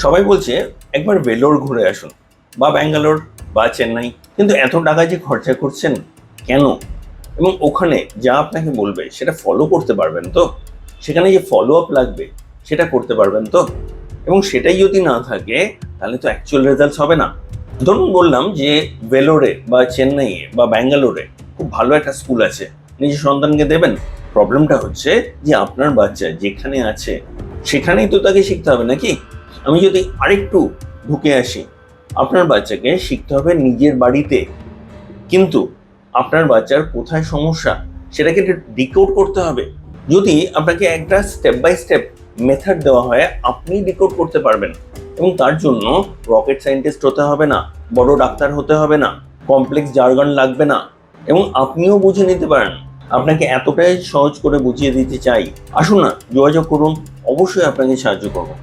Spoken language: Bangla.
সবাই বলছে একবার ভেলোর ঘুরে আসুন, বা ব্যাঙ্গালোর, বা চেন্নাই। কিন্তু এত টাকা যে খরচা করছেন কেন? এবং ওখানে যা আপনাকে বলবে সেটা ফলো করতে পারবেন তো? সেখানে যে ফলো আপ লাগবে সেটা করতে পারবেন তো? এবং সেটাই যদি না থাকে তাহলে তো অ্যাকচুয়াল রেজাল্টস হবে না। ধরুন বললাম যে ভেলোরে বা চেন্নাইয়ে বা ব্যাঙ্গালোরে খুব ভালো একটা স্কুল আছে, নিজের সন্তানকে দেবেন। প্রবলেমটা হচ্ছে যে আপনার বাচ্চা যেখানে আছে সেখানেই তো তাকে শিখতে হবে নাকি? আমি যদি আরেকটু ঢুকে আসি, আপনার বাচ্চাকে শিখতে হবে নিজের বাড়িতে, কিন্তু আপনার বাচ্চার কোথায় সমস্যা সেটাকে ডিকোড করতে হবে। যদি আপনাকে একটা স্টেপ বাই স্টেপ মেথড দেওয়া হয়, আপনি ডিকোড করতে পারবেন। এবং তার জন্য রকেট সায়েন্টিস্ট হতে হবে না, বড় ডাক্তার হতে হবে না, কমপ্লেক্স জার্গন লাগবে না, এবং আপনিও বুঝে নিতে পারেন। আপনাকে এতটাই সহজ করে বুঝিয়ে দিতে চাই, আসুন না যোগাযোগ করুন, অবশ্যই আপনাকে সাহায্য করবো।